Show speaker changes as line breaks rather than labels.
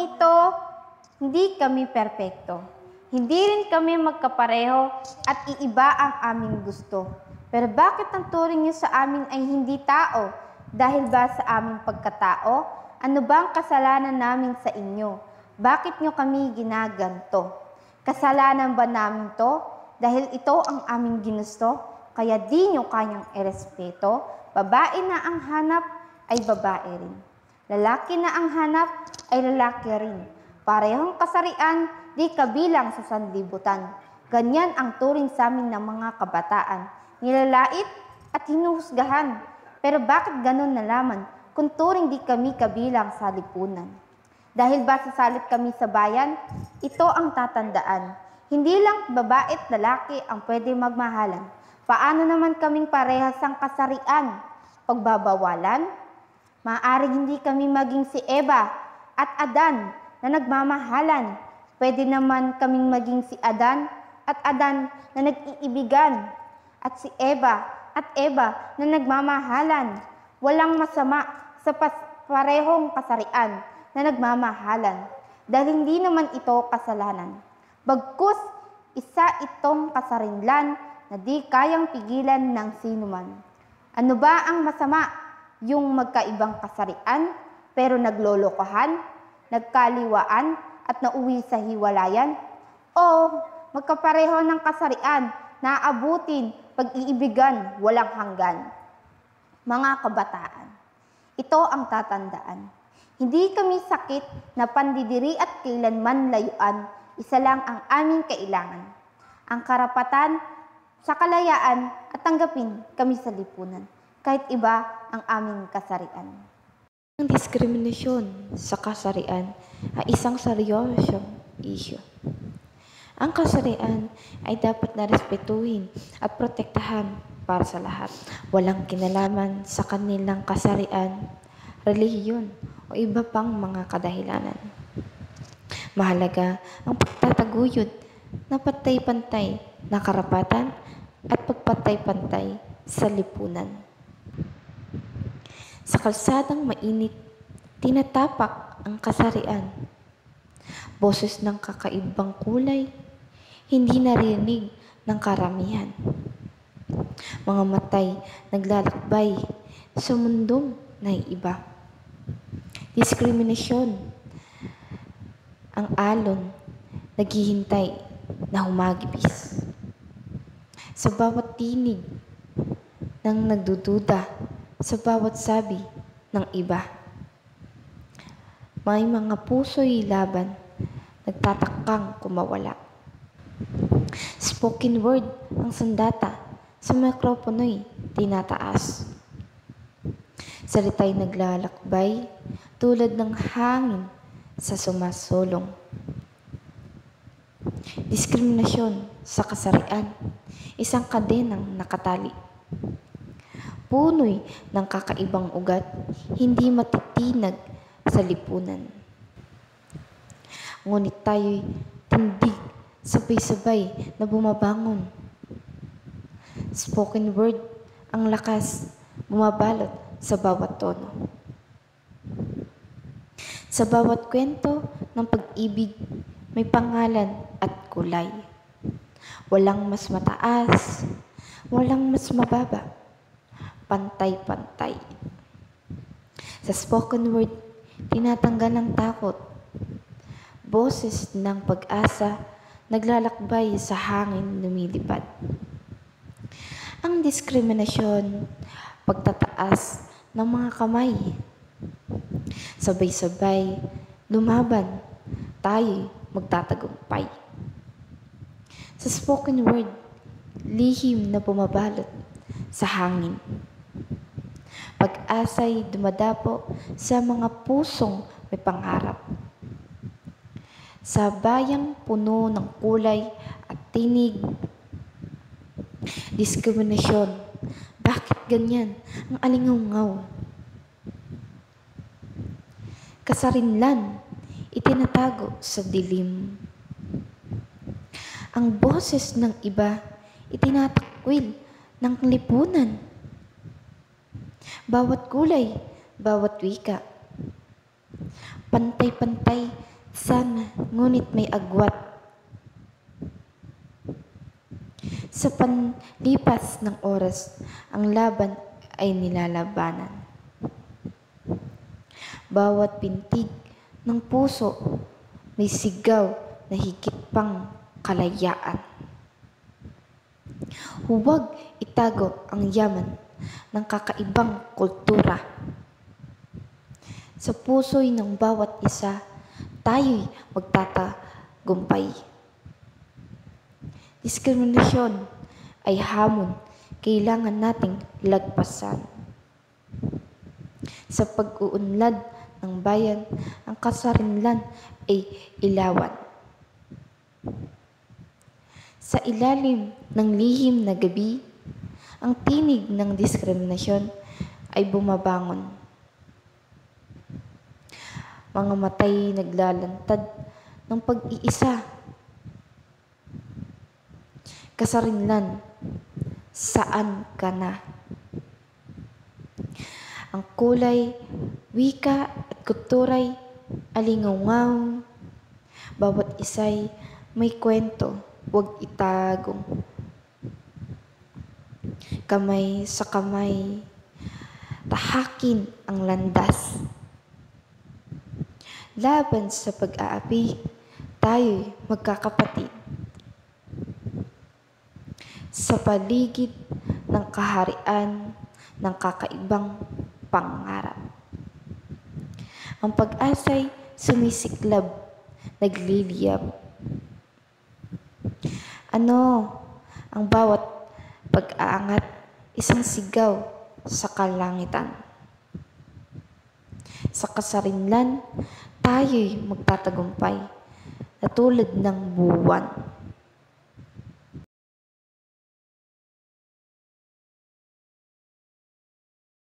ito, hindi kami perpekto. Hindi rin kami magkapareho at iiba ang aming gusto. Pero bakit ang turing niyo sa amin ay hindi tao? Dahil ba sa aming pagkatao? Ano ba ang kasalanan namin sa inyo? Bakit niyo kami ginaganto? Kasalanan ba namin to? Dahil ito ang aming ginusto? Kaya di niyo kayang irespeto? Babae na ang hanap ay babae rin. Lalaki na ang hanap ay lalaki rin. Parehong kasarian, di kabilang sa sanlibutan. Ganyan ang turing sa amin ng mga kabataan. Nilalait at hinuhusgahan. Pero bakit ganun nalaman kung turing di kami kabilang sa lipunan? Dahil ba sasalit kami sa bayan, ito ang tatandaan. Hindi lang babae at lalaki ang pwede magmahalan. Paano naman kaming parehas ang kasarian? Pagbabawalan? Maaaring hindi kami maging si Eva at Adan na nagmamahalan. Pwede naman kaming maging si Adan at Adan na nag-iibigan. At si Eva at Eva na nagmamahalan. Walang masama sa parehong kasarian na nagmamahalan. Dahil hindi naman ito kasalanan. Bagkus, isa itong kasarinlan na di kayang pigilan ng sinuman. Ano ba ang masama? Yung magkaibang kasarian, pero naglolokohan, nagkaliwaan, at nauwi sa hiwalayan? O magkapareho ng kasarian na aabutin, pag-iibigan, walang hanggan? Mga kabataan, ito ang tatandaan. Hindi kami sakit na pandidiri at kailanman layuan, isa lang ang aming kailangan. Ang karapatan sa kalayaan at tanggapin kami sa lipunan. Kahit iba ang aming kasarian.
Ang diskriminasyon sa kasarian ay isang seryosong isyu. Ang kasarian ay dapat na respetuhin at protektahan para sa lahat. Walang kinalaman sa kanilang kasarian, relihiyon o iba pang mga kadahilanan. Mahalaga ang pagtataguyod na pantay-pantay na karapatan at pagpantay-pantay sa lipunan. Sa kalsadang mainit, tinatapak ang kasarian. Boses ng kakaibang kulay, hindi narinig ng karamihan. Mga matay naglalakbay sa mundong naiiba. Diskriminasyon, ang alon, naghihintay na humagipis. Sa bawat tinig ng nagdududa, sa bawat sabi ng iba. May mga puso'y laban, nagtatakang kumawala. Spoken word ang sandata, sa mikropono'y tinataas. Salita'y naglalakbay, tulad ng hangin sa sumasulong. Diskriminasyon sa kasarian, isang kadenang nakatali. Punoy ng kakaibang ugat, hindi matitinag sa lipunan. Ngunit tayo'y tindig, sabay-sabay na bumabangon. Spoken word, ang lakas, bumabalot sa bawat tono. Sa bawat kwento ng pag-ibig, may pangalan at kulay. Walang mas mataas, walang mas mababa. Pantay-pantay. Sa spoken word, tinatanggal ang takot. Boses ng pag-asa, naglalakbay sa hangin lumilipad. Ang diskriminasyon, pagtataas ng mga kamay. Sabay-sabay, lumaban, tayo'y magtatagumpay. Sa spoken word, lihim na bumabalot sa hangin. Pag-asa'y dumadapo sa mga pusong may pangarap. Sa bayang puno ng kulay at tinig. Diskriminasyon, bakit ganyan ang alingaw-ngaw? Kasarinlan, itinatago sa dilim. Ang boses ng iba, itinatakwil ng lipunan. Bawat kulay, bawat wika. Pantay-pantay Sana, ngunit may agwat. Sa panlipas ng oras, ang laban ay nilalabanan. Bawat pintig ng puso may sigaw na higit pang kalayaan. Huwag itago ang yaman ng kakaibang kultura. Sa puso'y ng bawat isa, tayo'y magtatagumpay. Diskriminasyon ay hamon kailangan nating lagpasan. Sa pag-uunlad ng bayan, ang kasarinlan ay ilawan. Sa ilalim ng lihim na gabi, ang tinig ng diskriminasyon ay bumabangon. Mga matay naglalantad ng pag-iisa. Kasarinlan, saan ka na? Ang kulay, wika at kulturay alingaw-ngaw. Bawat isa'y may kwento, huwag itagong. Kamay sa kamay, tahakin ang landas. Laban sa pag-aapi, tayo'y magkakapatid. Sa paligid ng kaharian ng kakaibang pangarap. Ang pag-asa'y sumisiklab, nagliliyab. Ano ang bawat pag-aangat, isang sigaw sa kalangitan. Sa kasarinlan, tayo'y magtatagumpay na tulad ng buwan.